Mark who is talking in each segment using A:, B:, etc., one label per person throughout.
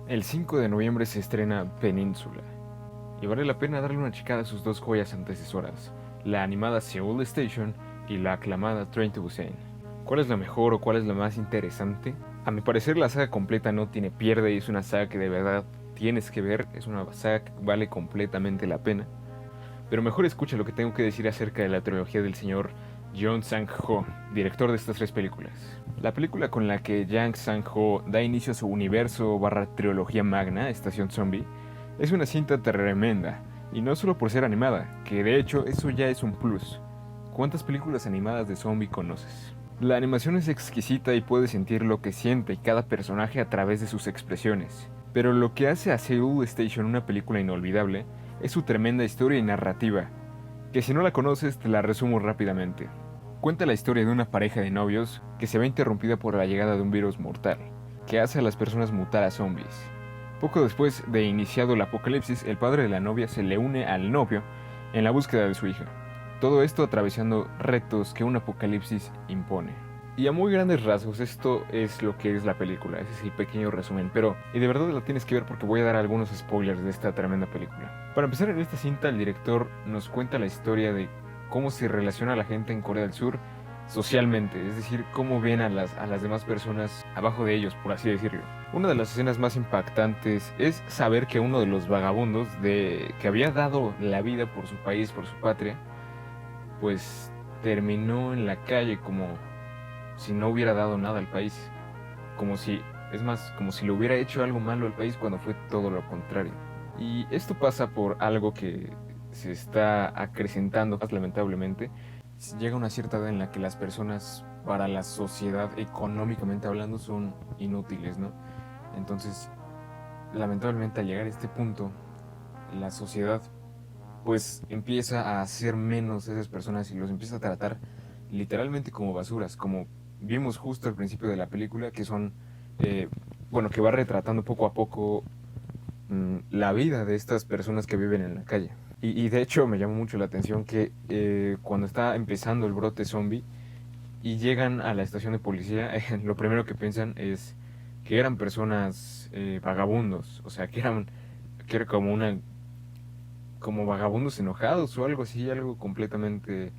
A: El 5 de noviembre se estrena Península, y vale la pena darle una checada a sus dos joyas antecesoras, la animada Seoul Station y la aclamada Train to Busan. ¿Cuál es la mejor o cuál es la más interesante? A mi parecer la saga completa no tiene pierde y es una saga que de verdad tienes que ver, es una saga que vale completamente la pena. Pero mejor escucha lo que tengo que decir acerca de la trilogía del señor Jeong Sang-ho, director de estas tres películas. La película con la que Jang Sang-ho da inicio a su universo barra trilogía magna, Estación Zombie, es una cinta tremenda, y no solo por ser animada, que de hecho eso ya es un plus. ¿Cuántas películas animadas de zombie conoces? La animación es exquisita y puedes sentir lo que siente cada personaje a través de sus expresiones. Pero lo que hace a Seoul Station una película inolvidable es su tremenda historia y narrativa, que si no la conoces te la resumo rápidamente. Cuenta la historia de una pareja de novios que se ve interrumpida por la llegada de un virus mortal, que hace a las personas mutar a zombies. Poco después de iniciado el apocalipsis, el padre de la novia se le une al novio en la búsqueda de su hija. Todo esto atravesando retos que un apocalipsis impone. Y a muy grandes rasgos esto es lo que es la película, ese es el pequeño resumen, pero y de verdad la tienes que ver porque voy a dar algunos spoilers de esta tremenda película. Para empezar, en esta cinta el director nos cuenta la historia de cómo se relaciona la gente en Corea del Sur socialmente, es decir, cómo ven a las demás personas abajo de ellos, por así decirlo. Una de las escenas más impactantes es saber que uno de los vagabundos que había dado la vida por su país, por su patria, pues terminó en la calle como si no hubiera dado nada al país, como si, es más, como si le hubiera hecho algo malo al país cuando fue todo lo contrario. Y esto pasa por algo que se está acrecentando más lamentablemente. Llega una cierta edad en la que las personas para la sociedad económicamente hablando son inútiles, ¿no? Entonces, lamentablemente al llegar a este punto, la sociedad pues empieza a hacer menos a esas personas y los empieza a tratar literalmente como basuras, como vimos justo al principio de la película, que son, eh, bueno, que va retratando poco a poco la vida de estas personas que viven en la calle. Y de hecho me llamó mucho la atención que cuando está empezando el brote zombie y llegan a la estación de policía, lo primero que piensan es que eran personas vagabundos, o sea, que era como como vagabundos enojados o algo así, algo completamente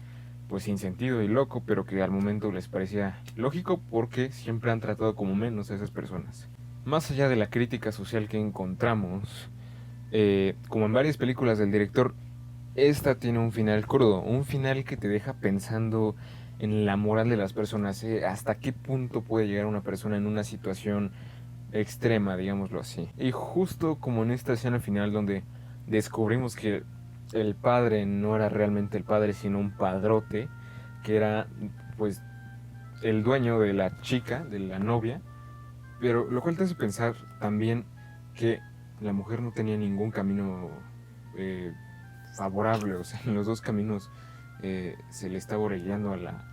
A: pues sin sentido y loco, pero que al momento les parecía lógico porque siempre han tratado como menos a esas personas. Más allá de la crítica social que encontramos, como en varias películas del director, esta tiene un final crudo, un final que te deja pensando en la moral de las personas, hasta qué punto puede llegar una persona en una situación extrema, digámoslo así. Y justo como en esta escena final donde descubrimos que el padre no era realmente el padre, sino un padrote, que era pues el dueño de la chica, de la novia, pero lo cual te hace pensar también que la mujer no tenía ningún camino eh, favorable, o sea, en los dos caminos se le estaba orillando a la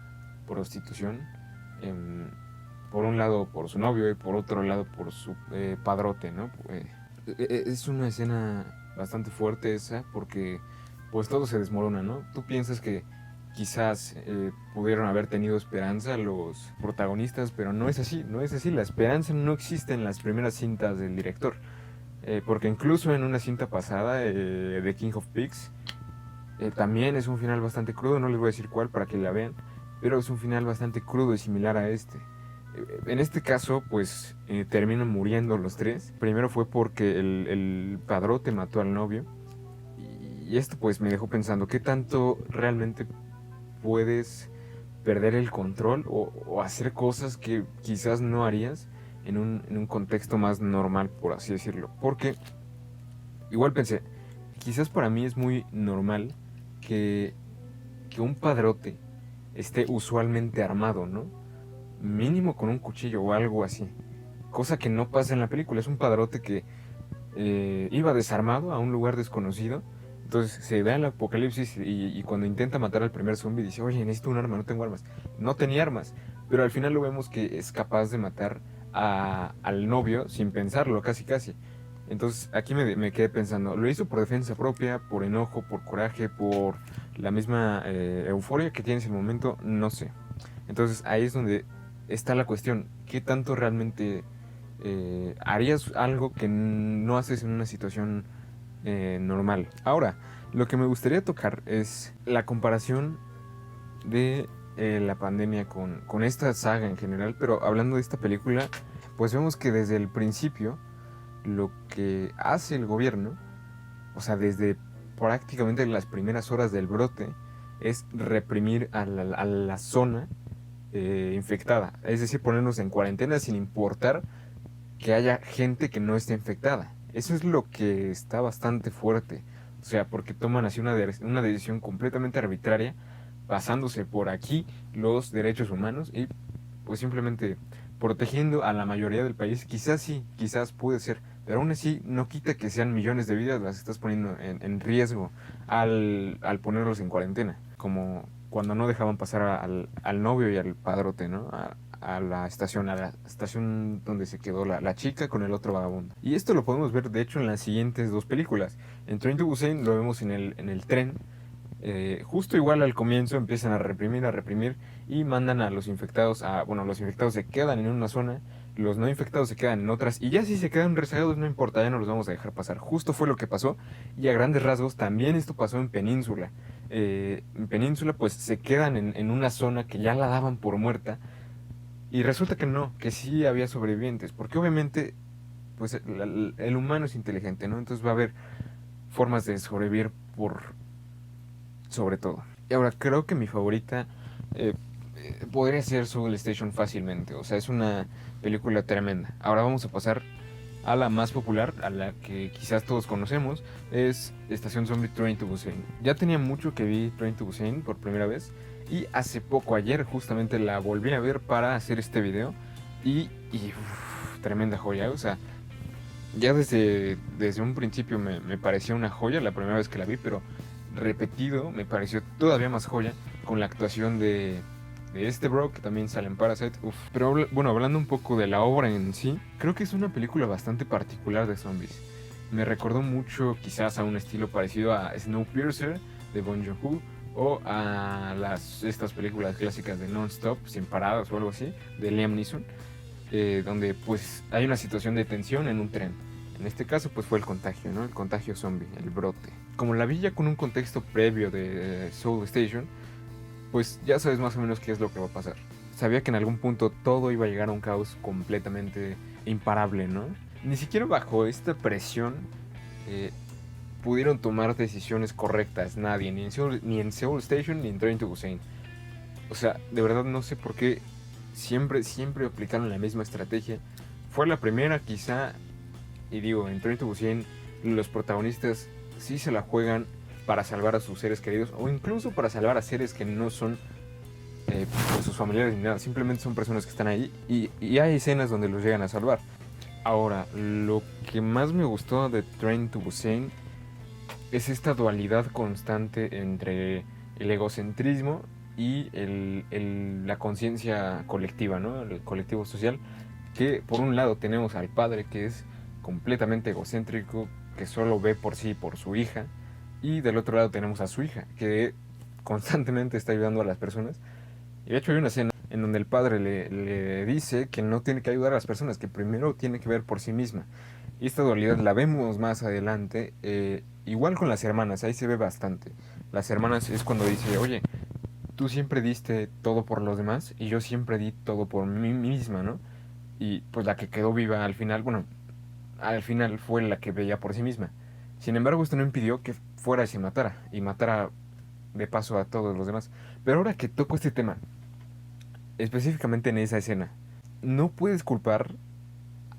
A: prostitución. em, por un lado por su novio y por otro lado por su padrote, ¿no? Es una escena bastante fuerte esa porque pues todo se desmorona, ¿no? Tú piensas que quizás pudieron haber tenido esperanza los protagonistas, pero no es así, no es así. La esperanza no existe en las primeras cintas del director. Porque incluso en una cinta pasada, de King of Pigs, también es un final bastante crudo, no les voy a decir cuál para que la vean, pero es un final bastante crudo y similar a este. En este caso, pues terminan muriendo los tres. Primero fue porque el padrote mató al novio. Y esto pues me dejó pensando, ¿qué tanto realmente puedes perder el control o hacer cosas que quizás no harías en un contexto más normal, por así decirlo? Porque igual pensé, quizás para mí es muy normal que, que un padrote esté usualmente armado, ¿no? Mínimo con un cuchillo o algo así. Cosa que no pasa en la película. Es un padrote que iba desarmado a un lugar desconocido. Entonces se da el apocalipsis y cuando intenta matar al primer zombie dice, oye, necesito un arma, no tengo armas. No tenía armas, pero al final lo vemos que es capaz de matar al novio sin pensarlo, casi casi. Entonces aquí me quedé pensando, ¿lo hizo por defensa propia, por enojo, por coraje, por la misma euforia que tienes en el momento? No sé. Entonces ahí es donde está la cuestión, ¿qué tanto realmente harías algo que no haces en una situación normal. Ahora, lo que me gustaría tocar es la comparación de la pandemia con esta saga en general, pero hablando de esta película, pues vemos que desde el principio lo que hace el gobierno, o sea, desde prácticamente las primeras horas del brote, es reprimir a la zona infectada, es decir, ponernos en cuarentena sin importar que haya gente que no esté infectada. Eso es lo que está bastante fuerte. O sea, porque toman así una decisión completamente arbitraria, basándose por aquí los derechos humanos y pues simplemente protegiendo a la mayoría del país. Quizás sí, quizás puede ser, pero aún así no quita que sean millones de vidas las estás poniendo en riesgo al ponerlos en cuarentena. Como cuando no dejaban pasar al novio y al padrote, ¿no? A la estación donde se quedó la chica con el otro vagabundo. Y esto lo podemos ver de hecho en las siguientes dos películas. En Train to Busan lo vemos en el tren. Justo igual al comienzo empiezan a reprimir y mandan a los infectados bueno, los infectados se quedan en una zona, los no infectados se quedan en otras y ya si se quedan rezagados no importa, ya no los vamos a dejar pasar. Justo fue lo que pasó y a grandes rasgos también esto pasó en Península. En Península pues se quedan en una zona que ya la daban por muerta y resulta que no, que sí había sobrevivientes, porque obviamente pues el humano es inteligente, ¿no? Entonces va a haber formas de sobrevivir sobre todo. Y ahora creo que mi favorita eh, podría ser Soul Station fácilmente, o sea, es una película tremenda. Ahora vamos a pasar a la más popular, a la que quizás todos conocemos, es Estación Zombie Train to Busan. Ya tenía mucho que vi Train to Busan por primera vez y hace poco, ayer justamente la volví a ver para hacer este video y tremenda joya, o sea, ya desde un principio me pareció una joya la primera vez que la vi, pero repetido me pareció todavía más joya con la actuación de este bro que también sale en Parasite. Uf. Pero bueno, hablando un poco de la obra en sí, creo que es una película bastante particular de zombies. Me recordó mucho quizás a un estilo parecido a Snowpiercer de Bong Joon-ho o a estas películas clásicas de Non-Stop, Sin Paradas o algo así, de Liam Neeson, donde pues hay una situación de tensión en un tren. En este caso pues fue el contagio, ¿no? El contagio zombie, el brote. Como la vi ya con un contexto previo de Soul Station, pues ya sabes más o menos qué es lo que va a pasar. Sabía que en algún punto todo iba a llegar a un caos completamente imparable, ¿no? Ni siquiera bajo esta presión eh, pudieron tomar decisiones correctas nadie, ni en Seoul Station ni en Train to Busan. O sea, de verdad no sé por qué siempre aplicaron la misma estrategia. Fue la primera quizá, y digo, en Train to Busan los protagonistas sí se la juegan para salvar a sus seres queridos o incluso para salvar a seres que no son pues sus familiares ni nada, simplemente son personas que están ahí y hay escenas donde los llegan a salvar. Ahora, lo que más me gustó de Train to Busan es esta dualidad constante entre el egocentrismo y la conciencia colectiva, ¿no? El colectivo social, que por un lado tenemos al padre que es completamente egocéntrico, que solo ve por sí, por su hija, y del otro lado tenemos a su hija, que constantemente está ayudando a las personas. Y de hecho hay una escena en donde el padre le dice que no tiene que ayudar a las personas, que primero tiene que ver por sí misma. Y esta dualidad la vemos más adelante, igual con las hermanas, ahí se ve bastante. Las hermanas es cuando dice, oye, tú siempre diste todo por los demás y yo siempre di todo por mí misma, ¿no? Y pues la que quedó viva al final, bueno, al final fue la que veía por sí misma. Sin embargo, esto no impidió que fuera y matara de paso a todos los demás. Pero ahora que toco este tema, específicamente en esa escena, no puedes culpar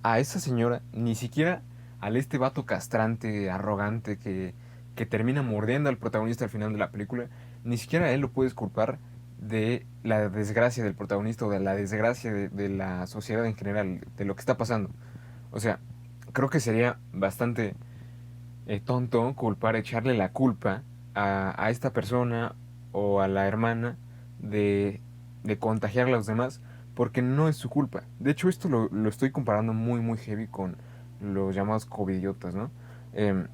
A: a esa señora, ni siquiera al este vato castrante, arrogante, que termina mordiendo al protagonista al final de la película, ni siquiera a él lo puedes culpar de la desgracia del protagonista o de la desgracia de la sociedad en general, de lo que está pasando. O sea, creo que sería bastante tonto culpar, echarle la culpa a esta persona o a la hermana de contagiar a los demás porque no es su culpa. De hecho, esto lo estoy comparando muy heavy con los llamados covidiotas, ¿no? Em,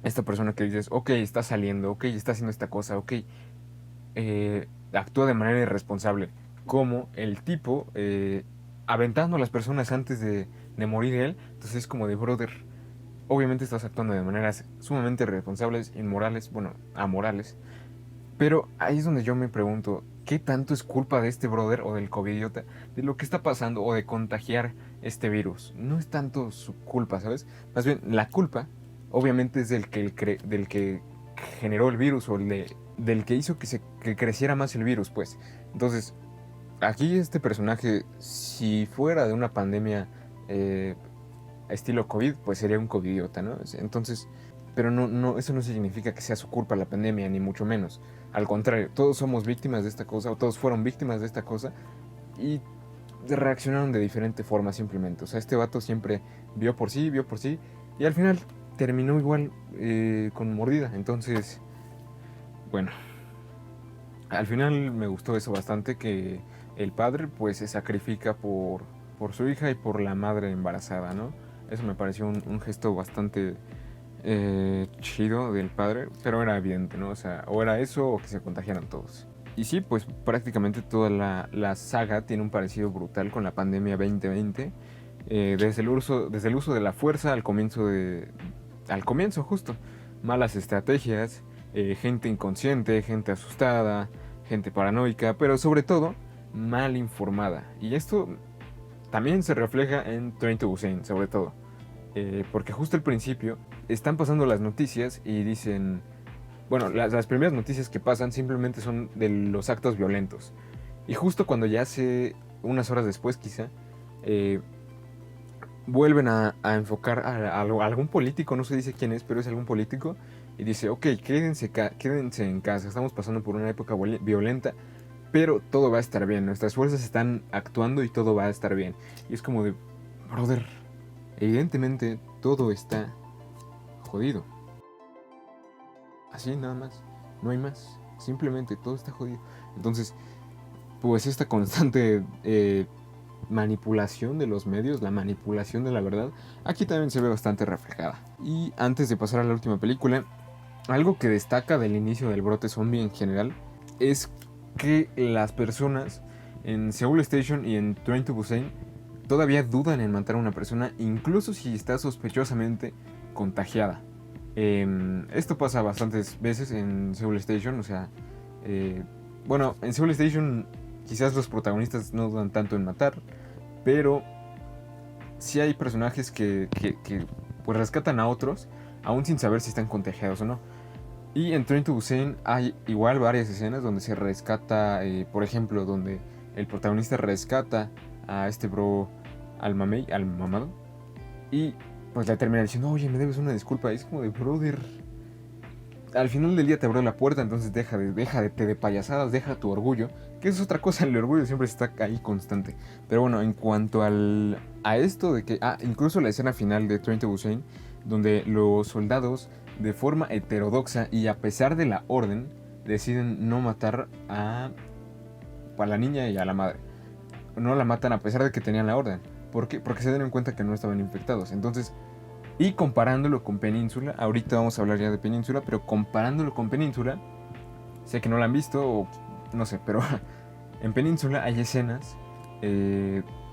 A: esta persona que dices, ok, está saliendo, ok, está haciendo esta cosa, ok, actúa de manera irresponsable, como el tipo aventando a las personas antes de morir él. Entonces es como de, brother, obviamente estás actuando de maneras sumamente irresponsables, inmorales, bueno, amorales. Pero ahí es donde yo me pregunto, ¿qué tanto es culpa de este brother o del covidiota de lo que está pasando o de contagiar este virus? No es tanto su culpa, ¿sabes? Más bien, la culpa obviamente es del que generó el virus o del que hizo que creciera más el virus, pues. Entonces, aquí este personaje, si fuera de una pandemia eh, estilo COVID, pues sería un covidiota, ¿no? Entonces, pero eso no significa que sea su culpa la pandemia, ni mucho menos. Al contrario, todos somos víctimas de esta cosa, o todos fueron víctimas de esta cosa, y reaccionaron de diferente forma simplemente. O sea, este vato siempre vio por sí, y al final terminó igual con mordida. Entonces, bueno, al final me gustó eso bastante, que el padre pues se sacrifica por su hija y por la madre embarazada, ¿no? Eso me pareció un gesto bastante chido del padre, pero era evidente, ¿no? O sea, o era eso o que se contagiaran todos. Y sí, pues prácticamente toda la saga tiene un parecido brutal con la pandemia 2020. Desde el uso de la fuerza al comienzo justo, malas estrategias, gente inconsciente, gente asustada, gente paranoica, pero sobre todo mal informada. Y esto también se refleja en Train to Busan, sobre todo. Porque justo al principio están pasando las noticias y dicen, bueno, las primeras noticias que pasan simplemente son de los actos violentos. Y justo cuando ya hace unas horas después quizá, eh, vuelven a enfocar a algún político, no se dice quién es, pero es algún político, y dice, ok, quédense en casa, estamos pasando por una época violenta, pero todo va a estar bien, nuestras fuerzas están actuando y todo va a estar bien. Y es como de, brother, evidentemente todo está jodido. Así nada más, no hay más, simplemente todo está jodido. Entonces, pues esta constante manipulación de los medios, la manipulación de la verdad, aquí también se ve bastante reflejada. Y antes de pasar a la última película, algo que destaca del inicio del brote zombie en general es que las personas en Seoul Station y en Train to Busan todavía dudan en matar a una persona, incluso si está sospechosamente contagiada. Esto pasa bastantes veces en Seoul Station, o sea, bueno, en Seoul Station quizás los protagonistas no dudan tanto en matar, pero sí hay personajes que pues rescatan a otros, aún sin saber si están contagiados o no. Y en Train to Busan hay igual varias escenas donde se rescata, por ejemplo, donde el protagonista rescata a este bro al mamado, y pues le termina diciendo, oye, me debes una disculpa. Y es como de, brother, al final del día te abrió la puerta, entonces deja de payasadas, deja tu orgullo, que es otra cosa, el orgullo siempre está ahí constante. Pero bueno, en cuanto a esto de que, incluso la escena final de Train to Busan, donde los soldados, de forma heterodoxa y a pesar de la orden, deciden no matar a la niña y a la madre. No la matan a pesar de que tenían la orden. ¿Por qué? Porque se dieron cuenta que no estaban infectados. Entonces, y comparándolo con Península, ahorita vamos a hablar ya de Península, pero comparándolo con Península, sé que no la han visto o no sé, pero en Península hay escenas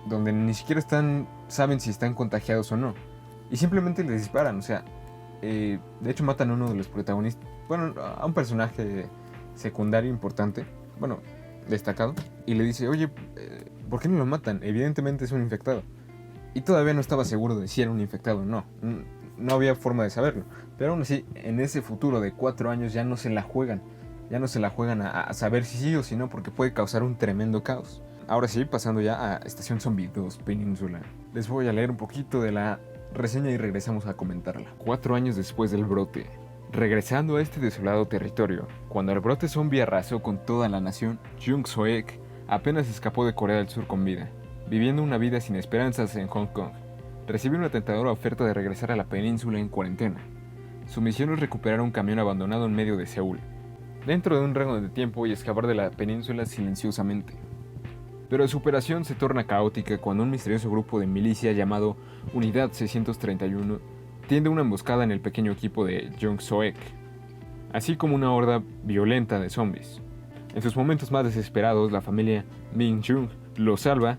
A: donde ni siquiera saben si están contagiados o no. Y simplemente les disparan, o sea, de hecho matan a uno de los protagonistas, bueno, a un personaje secundario importante, bueno, destacado, y le dice, oye, ¿por qué no lo matan? Evidentemente es un infectado. Y todavía no estaba seguro de si era un infectado o no. No había forma de saberlo. Pero aún así, en ese futuro de 4 años ya no se la juegan. Ya no se la juegan a saber si sí o si no, porque puede causar un tremendo caos. Ahora sí, pasando ya a Estación Zombie 2 Península. Les voy a leer un poquito de la reseña y regresamos a comentarla. 4 años después del brote. Regresando a este desolado territorio, cuando el brote zombie arrasó con toda la nación, Jung So-ek apenas escapó de Corea del Sur con vida, viviendo una vida sin esperanzas en Hong Kong. Recibió una tentadora oferta de regresar a la península en cuarentena. Su misión es recuperar un camión abandonado en medio de Seúl, dentro de un rango de tiempo, y escapar de la península silenciosamente. Pero su operación se torna caótica cuando un misterioso grupo de milicia llamado Unidad 631 tiende una emboscada en el pequeño equipo de Jung So-ek, así como una horda violenta de zombies. En sus momentos más desesperados, la familia Min Jung lo salva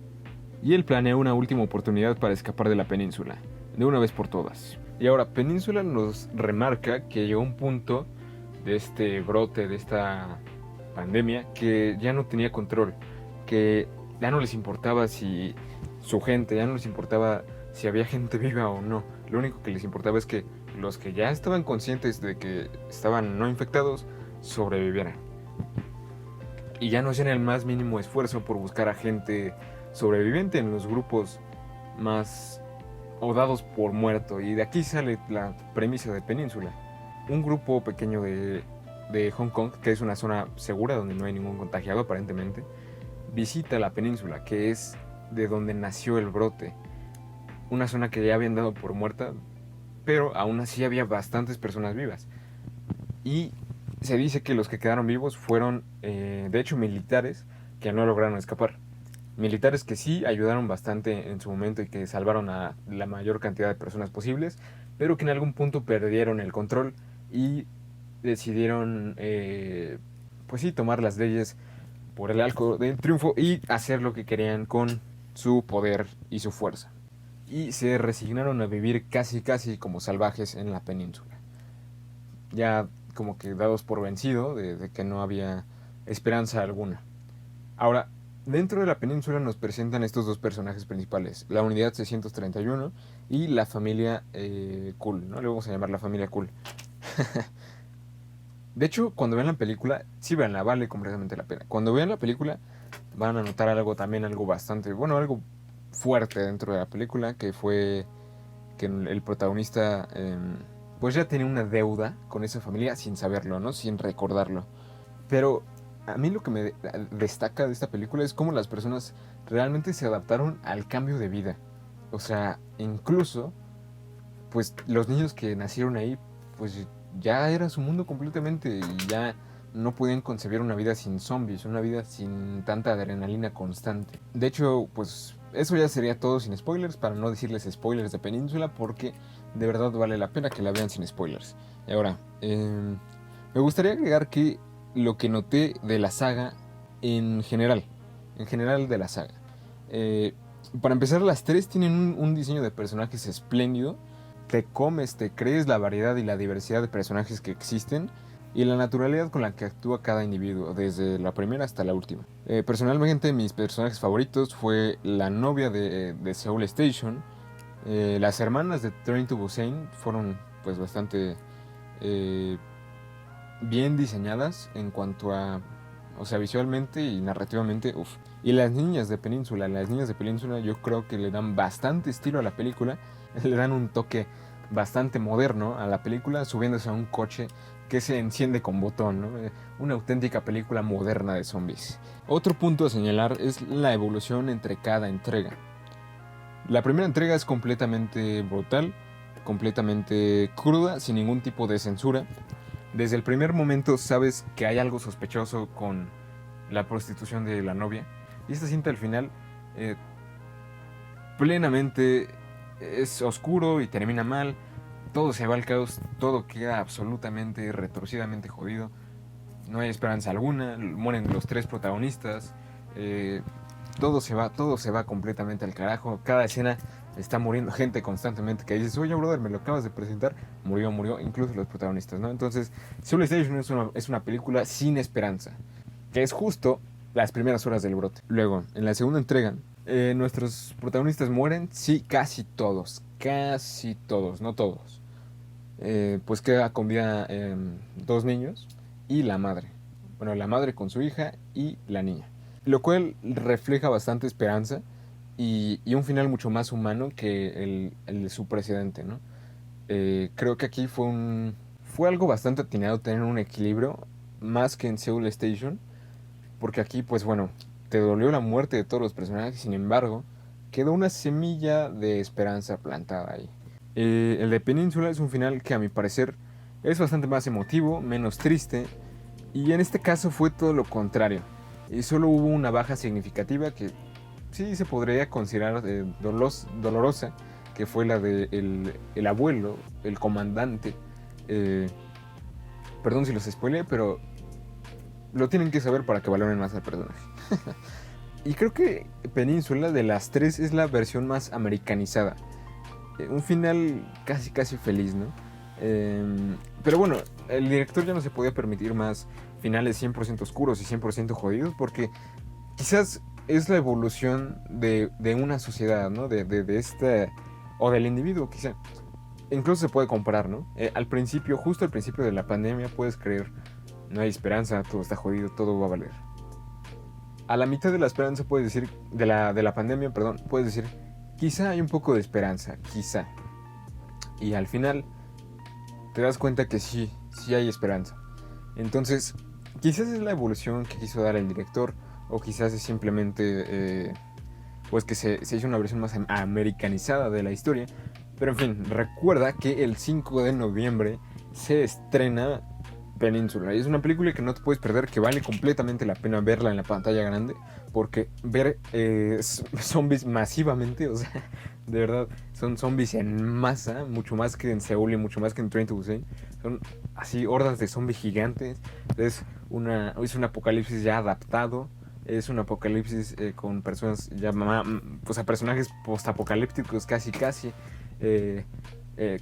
A: y él planea una última oportunidad para escapar de la península, de una vez por todas. Y ahora, Península nos remarca que llegó un punto de este brote, de esta pandemia, que ya no tenía control, que ya no les importaba si su gente, ya no les importaba si había gente viva o no. Lo único que les importaba es que los que ya estaban conscientes de que estaban no infectados sobrevivieran. Y ya no hacían el más mínimo esfuerzo por buscar a gente sobreviviente en los grupos más o dados por muerto. Y de aquí sale la premisa de Península. Un grupo pequeño de Hong Kong, que es una zona segura donde no hay ningún contagiado aparentemente, visita la península, que es de donde nació el brote. Una zona que ya habían dado por muerta, pero aún así había bastantes personas vivas. Y se dice que los que quedaron vivos fueron, de hecho, militares que no lograron escapar. Militares que sí ayudaron bastante en su momento y que salvaron a la mayor cantidad de personas posibles, pero que en algún punto perdieron el control y decidieron, pues sí, tomar las leyes por el arco del triunfo y hacer lo que querían con su poder y su fuerza. Y se resignaron a vivir casi como salvajes en la península. Ya como que dados por vencido de que no había esperanza alguna. Ahora, dentro de la península nos presentan estos dos personajes principales, la unidad 631 y la familia Cool, ¿no? Le vamos a llamar la familia Cool. De hecho, cuando vean la película, sí veanla, vale completamente la pena. Cuando vean la película, van a notar algo bastante, bueno, algo fuerte dentro de la película, que fue que el protagonista, pues ya tenía una deuda con esa familia sin saberlo, ¿no? Sin recordarlo. Pero a mí lo que me destaca de esta película es cómo las personas realmente se adaptaron al cambio de vida. O sea, incluso, pues los niños que nacieron ahí, pues ya era su mundo completamente y ya no podían concebir una vida sin zombies, una vida sin tanta adrenalina constante. De hecho, pues eso ya sería todo sin spoilers, para no decirles spoilers de Península, porque de verdad vale la pena que la vean sin spoilers. Y ahora, me gustaría agregar que lo que noté de la saga en general de la saga. Para empezar, las tres tienen un diseño de personajes espléndido. Te comes, te crees la variedad y la diversidad de personajes que existen y la naturalidad con la que actúa cada individuo, desde la primera hasta la última. Personalmente, mis personajes favoritos fue la novia de Seoul Station. Las hermanas de Train to Busan fueron pues bastante bien diseñadas en cuanto a, o sea, visualmente y narrativamente, uff. Y las niñas de Península yo creo que le dan bastante estilo a la película, le dan un toque bastante moderno a la película, subiéndose a un coche que se enciende con botón, ¿no? Una auténtica película moderna de zombies. Otro punto a señalar es la evolución entre cada entrega. La primera entrega es completamente brutal, completamente cruda, sin ningún tipo de censura. Desde el primer momento sabes que hay algo sospechoso con la prostitución de la novia. Y esta cinta al final plenamente es oscuro y termina mal. Todo se va al caos, todo queda absolutamente retorcidamente jodido. No hay esperanza alguna, mueren los tres protagonistas. Todo se va completamente al carajo. Cada escena está muriendo gente constantemente que dices, oye brother, me lo acabas de presentar, murió, incluso los protagonistas, ¿no? Entonces, Seoul Station es una película sin esperanza, que es justo las primeras horas del brote. Luego, en la segunda entrega, nuestros protagonistas mueren, sí, casi todos, no todos. Pues queda con vida dos niños y la madre. Bueno, la madre con su hija y la niña. Lo cual refleja bastante esperanza y un final mucho más humano que el de su precedente, ¿no? Creo que aquí fue algo bastante atinado tener un equilibrio, más que en Seoul Station, porque aquí, pues bueno, te dolió la muerte de todos los personajes, sin embargo, quedó una semilla de esperanza plantada ahí. El de Península es un final que a mi parecer es bastante más emotivo, menos triste, y en este caso fue todo lo contrario. Solo hubo una baja significativa que sí se podría considerar dolorosa, que fue la de el abuelo, el comandante. Perdón si los spoileé, pero lo tienen que saber para que valoren más al personaje. Y creo que Península de las tres es la versión más americanizada. Un final casi casi feliz, ¿no? Pero bueno, el director ya no se podía permitir más finales 100% oscuros y 100% jodidos, porque quizás es la evolución de una sociedad, ¿no? De esta... o del individuo, quizá. Incluso se puede comparar, ¿no? Al principio, justo al principio de la pandemia, puedes creer, no hay esperanza, todo está jodido, todo va a valer. A la mitad de la esperanza puedes decir, de la pandemia, perdón, puedes decir, quizá hay un poco de esperanza, quizá. Y al final te das cuenta que sí, sí hay esperanza. Entonces, quizás es la evolución que quiso dar el director, o quizás es simplemente, pues que se hizo una versión más americanizada de la historia. Pero en fin, recuerda que el 5 de noviembre se estrena Península. Y es una película que no te puedes perder, que vale completamente la pena verla en la pantalla grande, porque ver zombies masivamente, o sea, de verdad, son zombies en masa, mucho más que en Seúl y mucho más que en Train to Busan. Son así hordas de zombies gigantes. Es un apocalipsis ya adaptado. Es un apocalipsis con personas ya, pues a personajes postapocalípticos casi casi. Eh,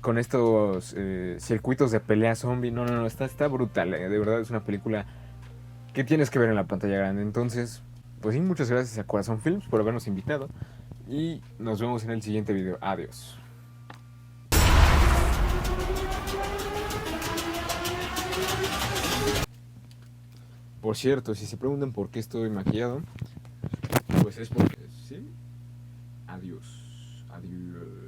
A: con estos circuitos de pelea zombie. No, está brutal. De verdad es una película que tienes que ver en la pantalla grande. Entonces, pues sí, muchas gracias a Corazón Films por habernos invitado. Y nos vemos en el siguiente video. Adiós. Por cierto, si se preguntan por qué estoy maquillado, pues es porque sí. Adiós. Adiós.